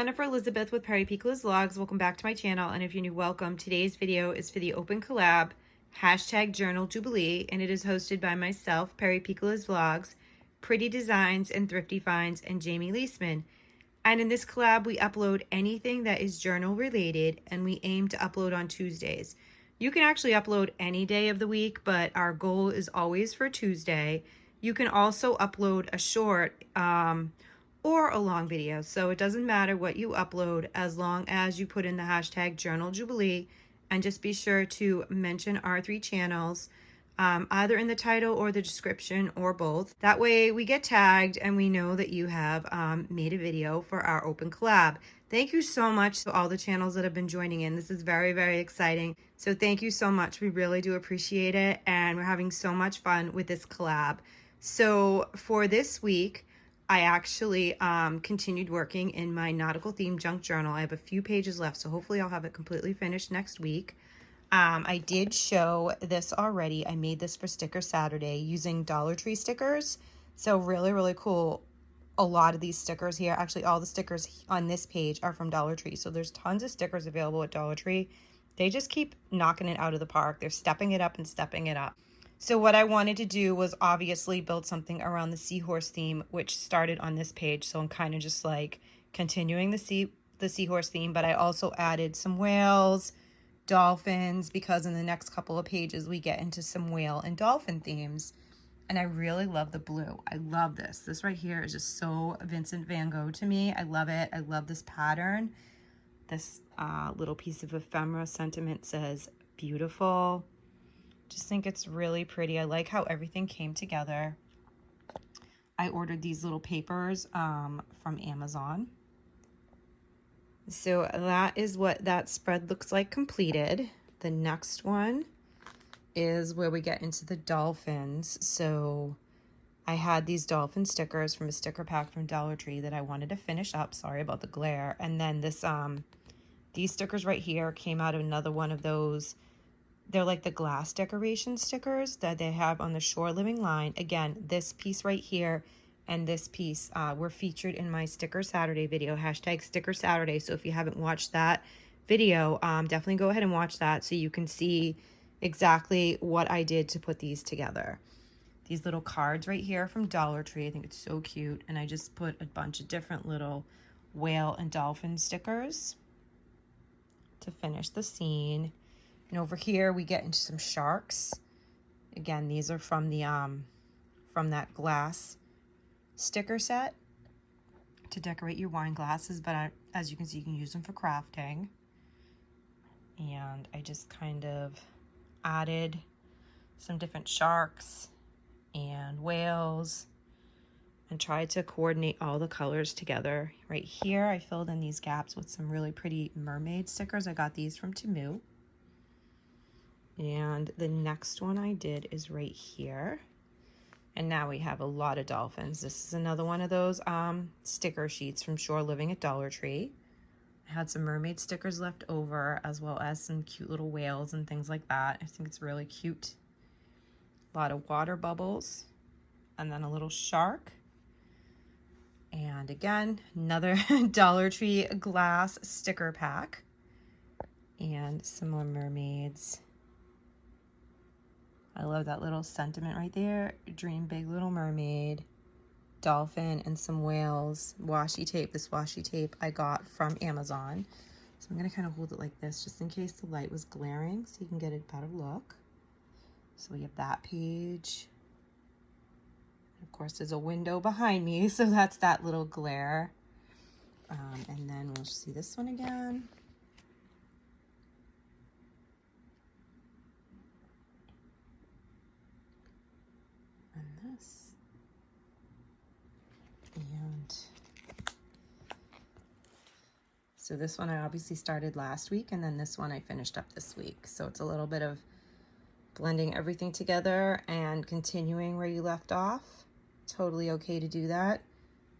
Jennifer Elizabeth with Perry Piccola's Vlogs. Welcome back to my channel, and if you're new, welcome. Today's video is for the Open Collab #Journal Jubilee, and it is hosted by myself, Perry Piccola's Vlogs, Pretty Designs and Thrifty Finds, and Jamie Leisman. And in this collab, we upload anything that is journal related, and we aim to upload on Tuesdays. You can actually upload any day of the week, but our goal is always for Tuesday. You can also upload a short or a long video, so it doesn't matter what you upload as long as you put in the #Journal Jubilee, and just be sure to mention our 3 channels, either in the title or the description or both. That way we get tagged and we know that you have made a video for our open collab. Thank you so much to all the channels that have been joining in. This is very, very exciting. So thank you so much. We really do appreciate it, and we're having so much fun with this collab. So for this week, I actually continued working in my nautical theme junk journal. I have a few pages left, so hopefully I'll have it completely finished next week. I did show this already. I made this for Sticker Saturday using Dollar Tree stickers. So really, really cool. A lot of these stickers here, actually all the stickers on this page are from Dollar Tree. So there's tons of stickers available at Dollar Tree. They just keep knocking it out of the park. They're stepping it up and stepping it up. So what I wanted to do was obviously build something around the seahorse theme, which started on this page. So I'm kind of just like continuing the seahorse theme, but I also added some whales, dolphins, because in the next couple of pages we get into some whale and dolphin themes. And I really love the blue. I love this. This right here is just so Vincent van Gogh to me. I love it. I love this pattern. This little piece of ephemera sentiment says beautiful. Just think it's really pretty. I like how everything came together. I ordered these little papers from Amazon. So that is what that spread looks like completed. The next one is where we get into the dolphins. So I had these dolphin stickers from a sticker pack from Dollar Tree that I wanted to finish up. Sorry about the glare. And then this these stickers right here came out of another one of those. They're like the glass decoration stickers that they have on the Shore Living line. Again, this piece right here and this piece were featured in my Sticker Saturday video, #Sticker Saturday. So if you haven't watched that video, definitely go ahead and watch that so you can see exactly what I did to put these together. These little cards right here from Dollar Tree. I think it's so cute. And I just put a bunch of different little whale and dolphin stickers to finish the scene. And over here we get into some sharks. Again, these are from the from that glass sticker set to decorate your wine glasses, but as you can see, you can use them for crafting. And I just kind of added some different sharks and whales and tried to coordinate all the colors together. Right here, I filled in these gaps with some really pretty mermaid stickers. I got these from Temu. And the next one I did is right here. And now we have a lot of dolphins. This is another one of those sticker sheets from Shore Living at Dollar Tree. I had some mermaid stickers left over, as well as some cute little whales and things like that. I think it's really cute. A lot of water bubbles. And then a little shark. And again, another Dollar Tree glass sticker pack. And some more mermaids. I love that little sentiment right there. Dream big, little mermaid, dolphin, and some whales. Washi tape. This washi tape I got from Amazon. So I'm going to kind of hold it like this just in case the light was glaring so you can get a better look. So we have that page. And of course, there's a window behind me, so that's that little glare. And then we'll see this one again. And so this one I obviously started last week, and then this one I finished up this week. So it's a little bit of blending everything together and continuing where you left off. Totally okay to do that.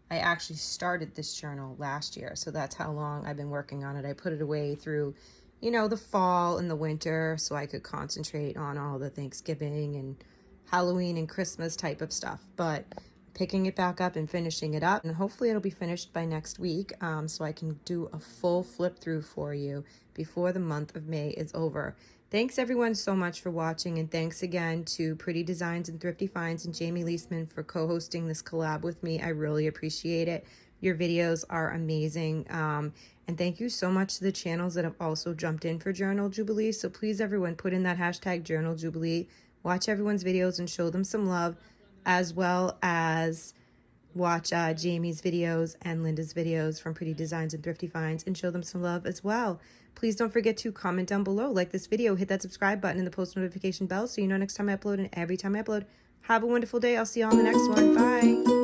I actually started this journal last year, so that's how long I've been working on it. I put it away through, you know, the fall and the winter so I could concentrate on all the Thanksgiving and Halloween and Christmas type of stuff. But picking it back up and finishing it up. And hopefully it'll be finished by next week, so I can do a full flip through for you before the month of May is over. Thanks everyone so much for watching, and thanks again to Pretty Designs and Thrifty Finds and Jamie Leisman for co-hosting this collab with me. I really appreciate it. Your videos are amazing. And thank you so much to the channels that have also jumped in for Journal Jubilee. So please everyone, put in that hashtag Journal Jubilee. Watch everyone's videos and show them some love, as well as watch Jamie's videos and Linda's videos from Pretty Designs and Thrifty Finds and show them some love as well. Please don't forget to comment down below, like this video, hit that subscribe button and the post notification bell so you know next time I upload and every time I upload. Have a wonderful day. I'll see you on the next one. Bye.